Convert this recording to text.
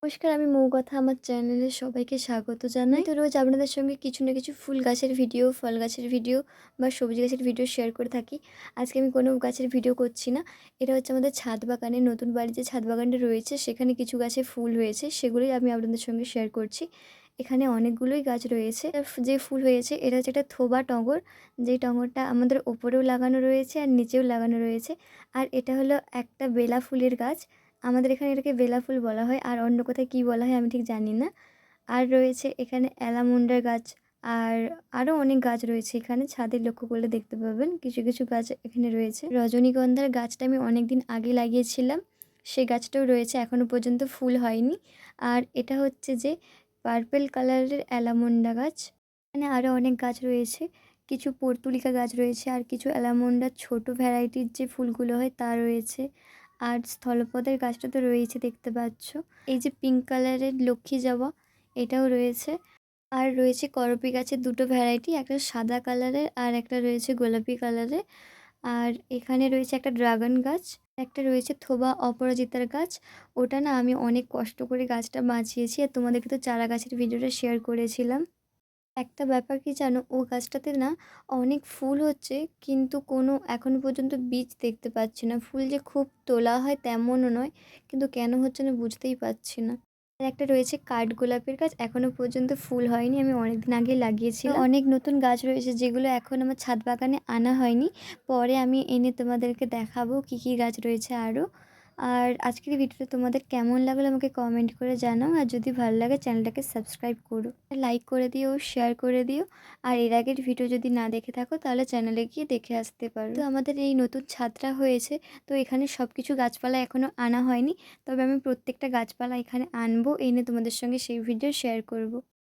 নমস্কার, আমি মৌকথা। আমার চ্যানেলে সবাইকে স্বাগত জানাই। তো রোজ আপনাদের সঙ্গে কিছু না কিছু ফুল গাছের ভিডিও, ফল গাছের ভিডিও বা সবজি গাছের ভিডিও শেয়ার করে থাকি। আজকে আমি কোনো গাছের ভিডিও করছি না। এটা হচ্ছে আমাদের ছাদ বাগানে, নতুন বাড়ির যে ছাদ বাগানটা রয়েছে সেখানে কিছু গাছে ফুল হয়েছে, সেগুলোই আমি আপনাদের সঙ্গে শেয়ার করছি। এখানে অনেকগুলোই গাছ রয়েছে। যে ফুল হয়েছে এটা হচ্ছে একটা থোবা টগর, যেই টগরটা আমাদের ওপরেও লাগানো রয়েছে আর নিচেও লাগানো রয়েছে। আর এটা হলো একটা বেলা ফুলের গাছ। আমাদের এখানে এটাকে বেলা ফুল বলা হয়, আর অন্য কোথায় কী বলা হয় আমি ঠিক জানি না। আর রয়েছে এখানে অ্যালামন্ডার গাছ, আর আরও অনেক গাছ রয়েছে এখানে। ছাদে লক্ষ্য করলে দেখতে পাবেন কিছু কিছু গাছ এখানে রয়েছে। রজনীগন্ধার গাছটা আমি অনেক দিন আগে লাগিয়েছিলাম, সেই গাছটাও রয়েছে, এখনও পর্যন্ত ফুল হয়নি। আর এটা হচ্ছে যে পার্পেল কালারের অ্যালামন্ডা গাছ। এখানে আরও অনেক গাছ রয়েছে, কিছু পর্তুলিকা গাছ রয়েছে, আর কিছু অ্যালামন্ডার ছোট ভ্যারাইটির যে ফুলগুলো হয় তা রয়েছে। আর স্থলপদের গাছটা তো রয়েছে, দেখতে পাচ্ছ। এই যে পিঙ্ক কালারের লক্ষ্মী জবা, এটাও রয়েছে। আর রয়েছে করপী গাছের দুটো ভ্যারাইটি, একটা সাদা কালারের আর একটা রয়েছে গোলাপি কালারের। আর এখানে রয়েছে একটা ড্রাগন গাছ, একটা রয়েছে থোবা অপরাজিতার গাছ। ওটা না আমি অনেক কষ্ট করে গাছটা বাঁচিয়েছি, আর তোমাদেরকে তো চারা গাছের ভিডিওটা শেয়ার করেছিলাম। একটা ব্যাপার কি জানো, ও গাছটাতে না অনেক ফুল হচ্ছে, কিন্তু কোনো এখনো পর্যন্ত বীজ দেখতে পাচ্ছি না। ফুল যে খুব তোলা হয় তেমনও নয়, কিন্তু কেন হচ্ছে না বুঝতেই পারছি না। আর একটা রয়েছে কাঠগোলাপের গাছ, এখনো পর্যন্ত ফুল হয়নি, আমি অনেকদিন আগে লাগিয়েছিলাম। অনেক নতুন গাছ রয়েছে যেগুলো এখন আমার ছাদ বাগানে আনা হয়নি, পরে আমি এনে তোমাদেরকে দেখাবো কী কী গাছ রয়েছে আরও। আর আজকের ভিডিওটা তোমাদের কেমন লাগলো আমাকে কমেন্ট করে জানাও, আর যদি ভালো লাগে চ্যানেলটাকে সাবস্ক্রাইব করো, লাইক করে দিও, শেয়ার করে দিও। আর এর আগের ভিডিও যদি না দেখে থাকো তাহলে চ্যানেলে গিয়ে দেখে আসতে পারো। তো আমাদের এই নতুন ছাদটা হয়েছে, তো এখানে সব কিছু গাছপালা এখনও আনা হয়নি, তবে আমি প্রত্যেকটা গাছপালা এখানে আনবো, এনে তোমাদের সঙ্গে সেই ভিডিও শেয়ার করব।